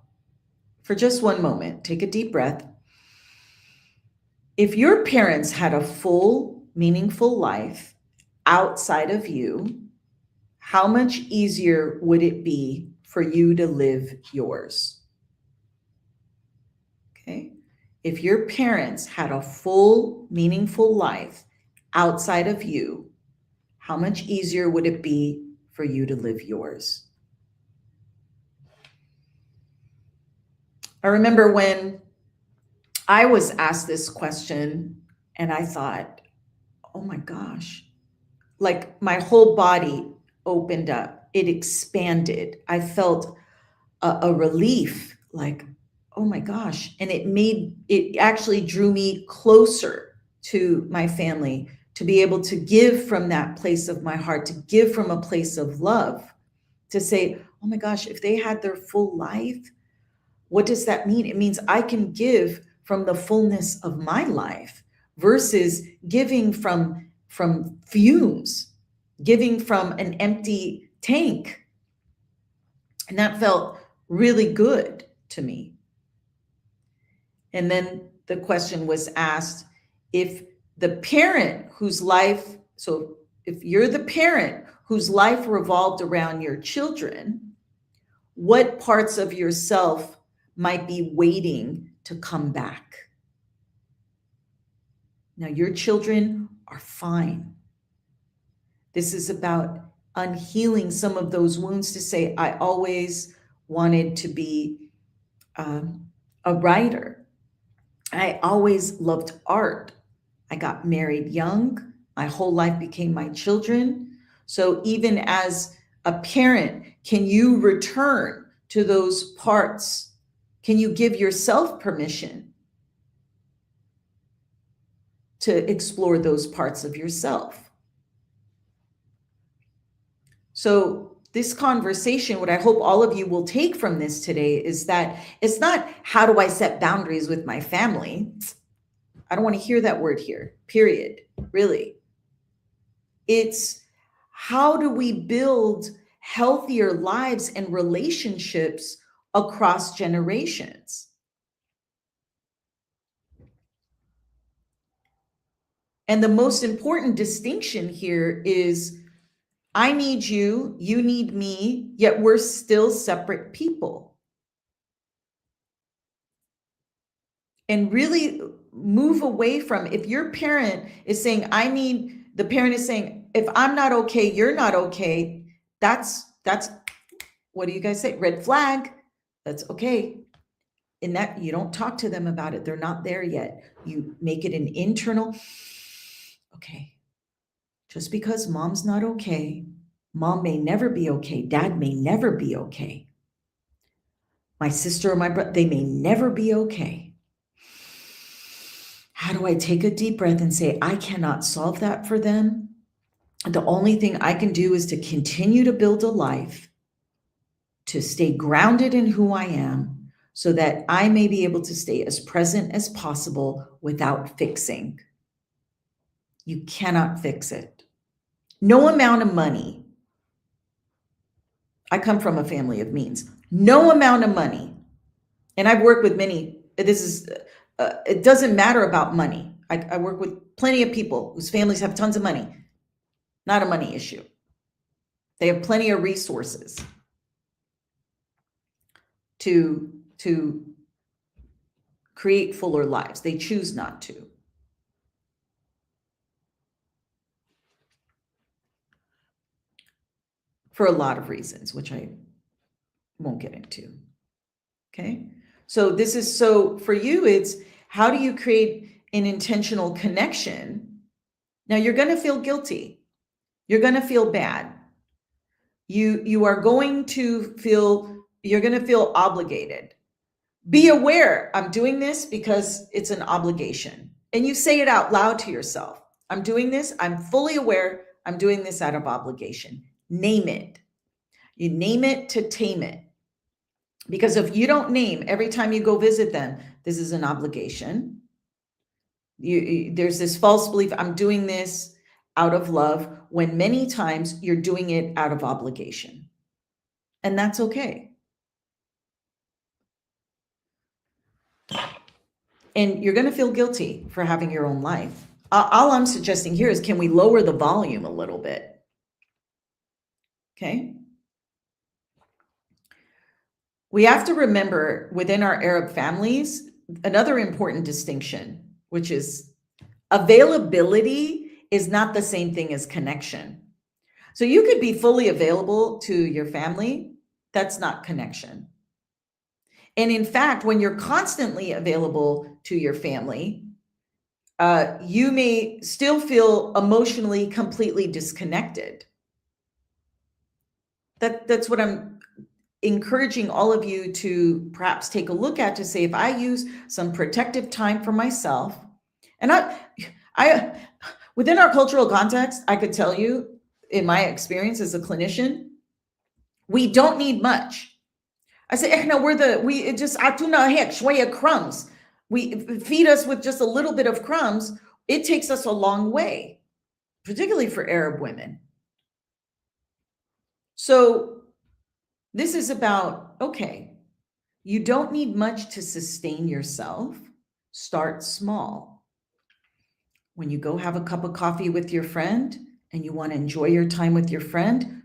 for just one moment, take a deep breath. If your parents had a full, meaningful life outside of you, how much easier would it be for you to live yours? Okay. If your parents had a full, meaningful life outside of you, how much easier would it be for you to live yours? I remember when I was asked this question, and I thought, oh my gosh, like my whole body opened up, it expanded. I felt a relief, like, oh my gosh. And it actually drew me closer to my family, to be able to give from that place of my heart, to give from a place of love, to say, oh my gosh, if they had their full life, what does that mean? It means I can give from the fullness of my life versus giving from fumes, giving from an empty tank. And that felt really good to me. And then the question was asked, if the parent whose life, so if you're the parent whose life revolved around your children, what parts of yourself might be waiting to come back? Now, your children are fine. This is about unhealing some of those wounds, to say, I always wanted to be a writer. I always loved art. I got married young. My whole life became my children. So even as a parent, can you return to those parts? Can you give yourself permission to explore those parts of yourself? So this conversation, what I hope all of you will take from this today, is that it's not, how do I set boundaries with my family? I don't want to hear that word here, period, really. It's, how do we build healthier lives and relationships across generations? And the most important distinction here is, I need you, you need me, yet we're still separate people. And really move away from, if your parent is saying, the parent is saying, if I'm not okay, you're not okay, that's, what do you guys say? Red flag. That's okay. In that, you don't talk to them about it. They're not there yet. You make it an internal, okay. Just because mom's not okay, mom may never be okay, dad may never be okay. My sister or my brother, they may never be okay. How do I take a deep breath and say, I cannot solve that for them? The only thing I can do is to continue to build a life, to stay grounded in who I am, so that I may be able to stay as present as possible without fixing. You cannot fix it. No amount of money. I come from a family of means. No amount of money. And I've worked with many, it doesn't matter about money. I work with plenty of people whose families have tons of money. Not a money issue. They have plenty of resources to create fuller lives. They choose not to. For a lot of reasons, which I won't get into. Okay. So for you, it's, how do you create an intentional connection? Now you're going to feel guilty. You're going to feel bad. You're going to feel obligated, Be aware, I'm doing this because it's an obligation. And you say it out loud to yourself. I'm doing this. I'm fully aware. I'm doing this out of obligation. Name it. You name it to tame it. Because if you don't name every time you go visit them, this is an obligation. There's this false belief, I'm doing this out of love, when many times you're doing it out of obligation. And that's okay. And you're going to feel guilty for having your own life. All I'm suggesting here is, can we lower the volume a little bit? Okay. We have to remember within our Arab families, another important distinction, which is availability is not the same thing as connection. So you could be fully available to your family. That's not connection. And in fact, when you're constantly available to your family, you may still feel emotionally completely disconnected. That's what I'm encouraging all of you to perhaps take a look at, to say, if I use some protective time for myself, and I within our cultural context, I could tell you, in my experience as a clinician, we don't need much. I say, we just atuna hek shwaya crumbs. We feed us with just a little bit of crumbs. It takes us a long way, particularly for Arab women. So this is about, okay, you don't need much to sustain yourself. Start small. When you go have a cup of coffee with your friend and you want to enjoy your time with your friend,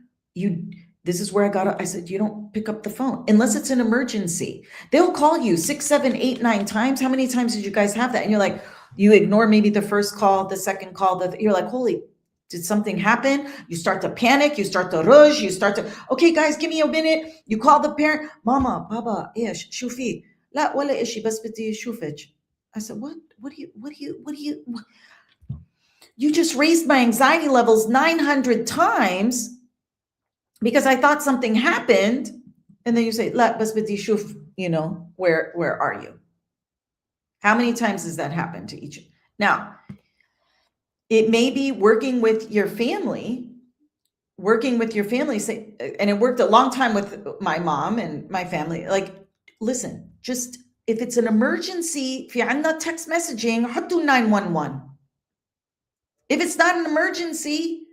this is where I said, you don't pick up the phone unless it's an emergency. They'll call you 6, 7, 8, 9 times. How many times did you guys have that? And you're like, you ignore maybe the first call, the second call, you're like, holy, did something happen? You start to panic, you start to rush, okay, guys, give me a minute. You call the parent, mama, baba, ish, shufi. La wala ishi, bas bidi shufij. I said, what do you, you just raised my anxiety levels 900 times because I thought something happened. And then you say, la bas bidi shuf, where are you? How many times does that happen to each? Now, it may be working with your family, say, and it worked a long time with my mom and my family. Like, listen, just if it's an emergency, في عندنا text messaging, حطوا 911. If it's not an emergency,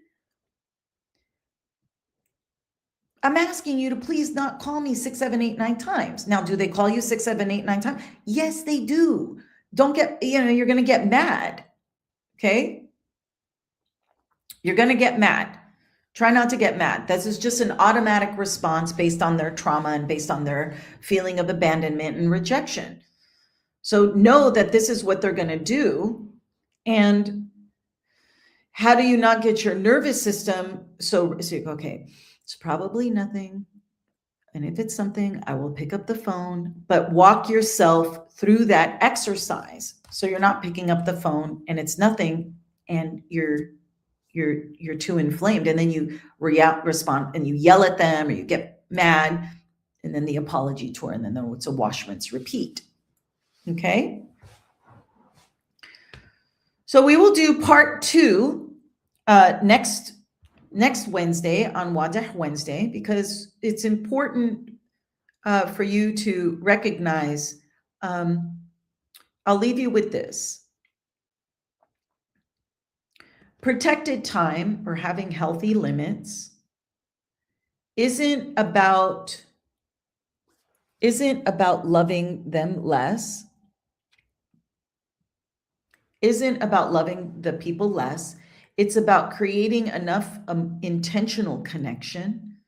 I'm asking you to please not call me 6, 7, 8, 9 times. Now, do they call you 6, 7, 8, 9 times? Yes, they do. Don't get, you're going to get mad. Okay. You're going to get mad. Try not to get mad. This is just an automatic response based on their trauma and based on their feeling of abandonment and rejection. So know that this is what they're going to do. And how do you not get your nervous system so you go, okay, it's probably nothing. And if it's something, I will pick up the phone, but walk yourself through that exercise. So you're not picking up the phone and it's nothing and you're too inflamed. And then you respond and you yell at them or you get mad and then the apology tour. And then it's a wash, rinse, repeat. Okay. So we will do part 2 next Wednesday on Wadih Wednesday, because it's important for you to recognize. I'll leave you with this. Protected time, or having healthy limits, isn't about loving them less, isn't about loving the people less. It's about creating enough intentional connection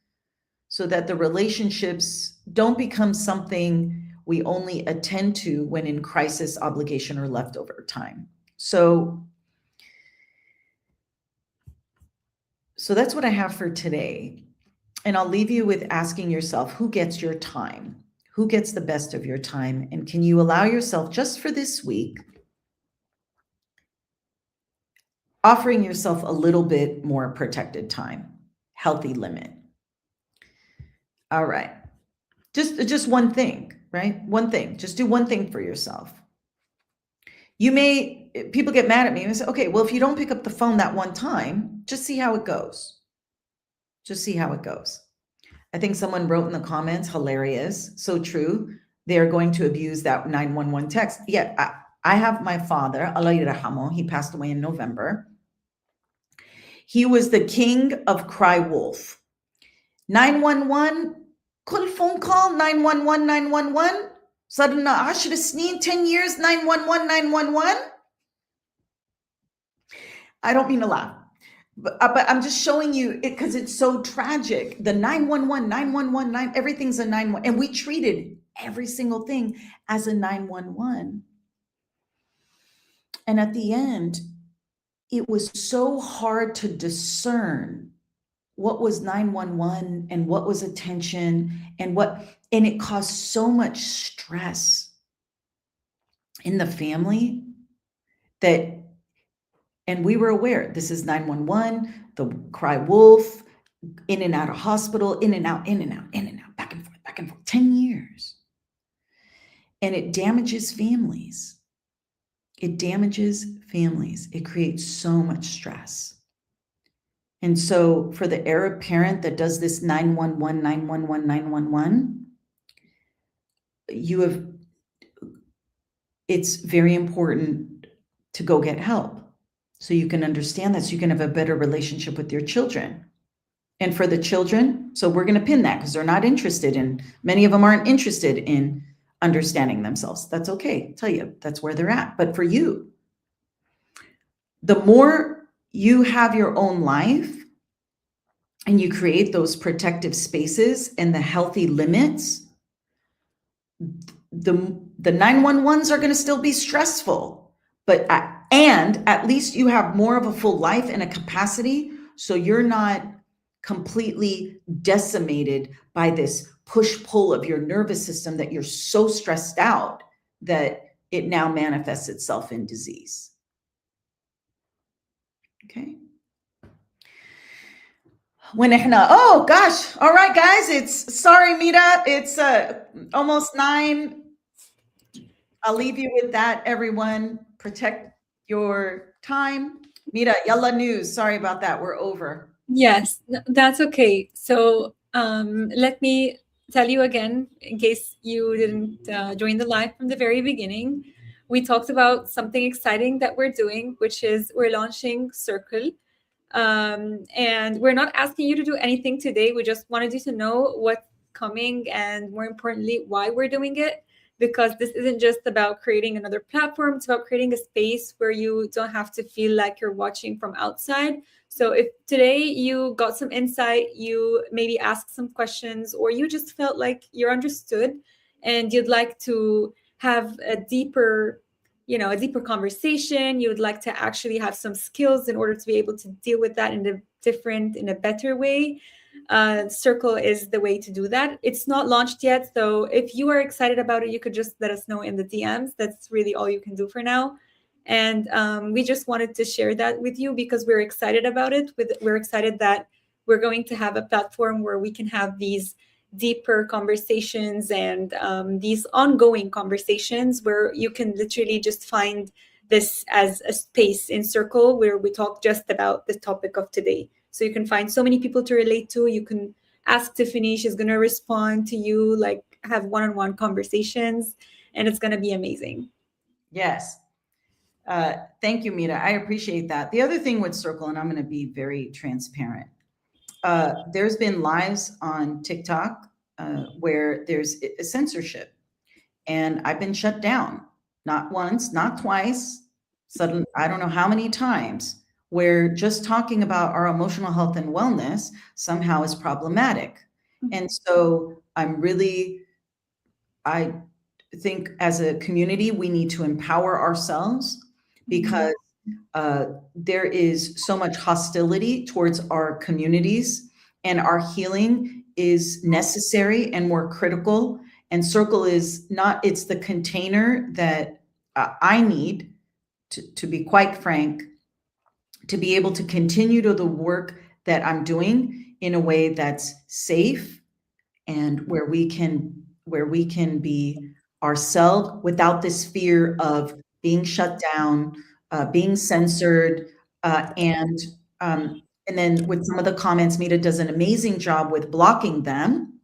so that the relationships don't become something we only attend to when in crisis, obligation, or leftover time. So that's what I have for today. And I'll leave you with asking yourself, who gets your time? Who gets the best of your time? And can you allow yourself, just for this week, offering yourself a little bit more protected time, healthy limit? All right. Just one thing. right? One thing, just do one thing for yourself. People get mad at me and say, okay, well, if you don't pick up the phone that one time, just see how it goes. Just see how it goes. I think someone wrote in the comments, hilarious, so true. They are going to abuse that 911 text. Yeah, I have my father, Allah yirahamo, he passed away in November. He was the king of cry wolf. 911, كل phone call 911 911. صرنا 10 سنين, 10 years 911 911. I don't mean to laugh. But I'm just showing you it because it's so tragic. The 911, 911, everything's a 911. And we treated every single thing as a 911. And at the end, it was so hard to discern what was 911 and what was attention and it caused so much stress in the family and we were aware this is 911, the cry wolf, in and out of hospital, in and out, back and forth, 10 years. And it damages families. It damages families. It creates so much stress. And so for the Arab parent that does this 911, 911, 911, it's very important to go get help so you can understand that, so you can have a better relationship with your children. And for the children, so we're going to pin that because they're not interested in, many of them aren't interested in understanding themselves. That's okay. I'll tell you, that's where they're at. But for you, the more you have your own life and you create those protective spaces and the healthy limits, the 911s are going to still be stressful, and at least you have more of a full life and a capacity, so you're not completely decimated by this push-pull of your nervous system that you're so stressed out that it now manifests itself in disease. Okay. Oh gosh, all right guys, sorry Mira, it's almost 9. I'll leave you with that, everyone. Protect your time. Mira, yalla news. Sorry about that. We're over. Yes, that's okay. So let me tell you again, in case you didn't join the live from the very beginning, we talked about something exciting that we're doing, which is we're launching Circle. And we're not asking you to do anything today. We just wanted you to know what's coming and, more importantly, why we're doing it. Because this isn't just about creating another platform, it's about creating a space where you don't have to feel like you're watching from outside. So if today you got some insight, you maybe asked some questions, or you just felt like you're understood and you'd like to have a deeper conversation, you would like to actually have some skills in order to be able to deal with that in a better way, Circle is the way to do that. It's not launched yet, so if you are excited about it, you could just let us know in the DMs. That's really all you can do for now. And we just wanted to share that with you because we're excited about it. We're excited that we're going to have a platform where we can have these deeper conversations and these ongoing conversations where you can literally just find this as a space in Circle where we talk just about the topic of today. So you can find so many people to relate to. You can ask Tiffany, she's going to respond to you, like have one-on-one conversations, and it's going to be amazing. Yes. Thank you, Mira. I appreciate that. The other thing with Circle, and I'm going to be very transparent, there's been lives on TikTok where there's a censorship, and I've been shut down, not once, not twice, suddenly, I don't know how many times, where just talking about our emotional health and wellness somehow is problematic. And so I think as a community, we need to empower ourselves because there is so much hostility towards our communities, and our healing is necessary and more critical. And Circle is not, it's the container that I need to be quite frank, to be able to continue to the work that I'm doing in a way that's safe and where we can where we can be ourselves without this fear of being shut down, being censored, and then with some of the comments, Mita does an amazing job with blocking them.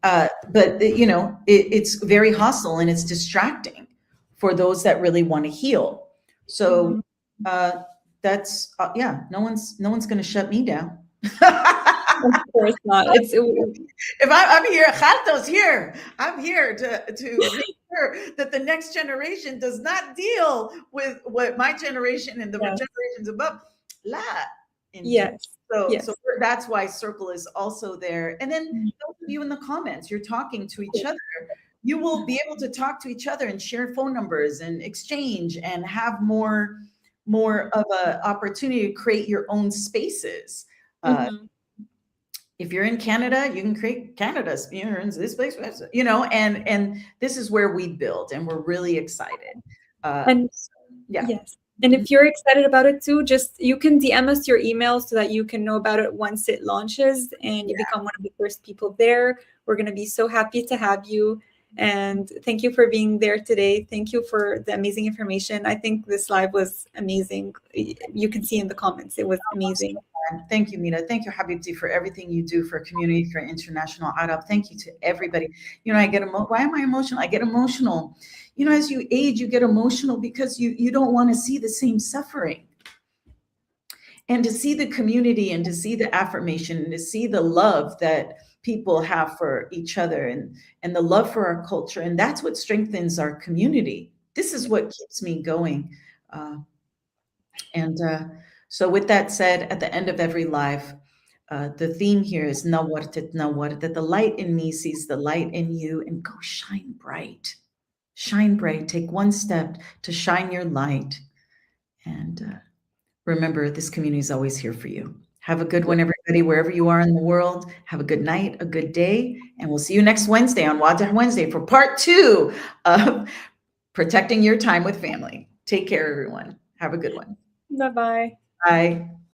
But it's very hostile and it's distracting for those that really want to heal. So that's no one's going to shut me down. Of course not. If I'm here, Khalto's here. I'm here to make sure that the next generation does not deal with what my generation and the generations above. Yes. So that's why Circle is also there. And then those of you in the comments, you're talking to each other. You will be able to talk to each other and share phone numbers and exchange and have more of an opportunity to create your own spaces. If you're in Canada, you can create Canada's, you're in this place, and this is where we build, and we're really excited. Yes. And if you're excited about it too, you can DM us your email so that you can know about it once it launches and you become one of the first people there. We're going to be so happy to have you. And thank you for being there today. Thank you for the amazing information. I think this live was amazing. You can see in the comments, it was amazing. Thank you, Mita. Thank you, Habibti, for everything you do for community, for international Arab. Thank you to everybody. I get why am I emotional? I get emotional. As you age, you get emotional because you don't want to see the same suffering. And to see the community and to see the affirmation and to see the love that people have for each other and the love for our culture. And that's what strengthens our community. This is what keeps me going. So with that said, at the end of every live, the theme here is Nawartit Nawar, that the light in me sees the light in you and go shine bright. Shine bright. Take one step to shine your light. And remember, this community is always here for you. Have a good one, everybody, wherever you are in the world. Have a good night, a good day, and we'll see you next Wednesday on Wadih Wednesday for part 2 of protecting your time with family. Take care, everyone. Have a good one. Bye-bye. Bye.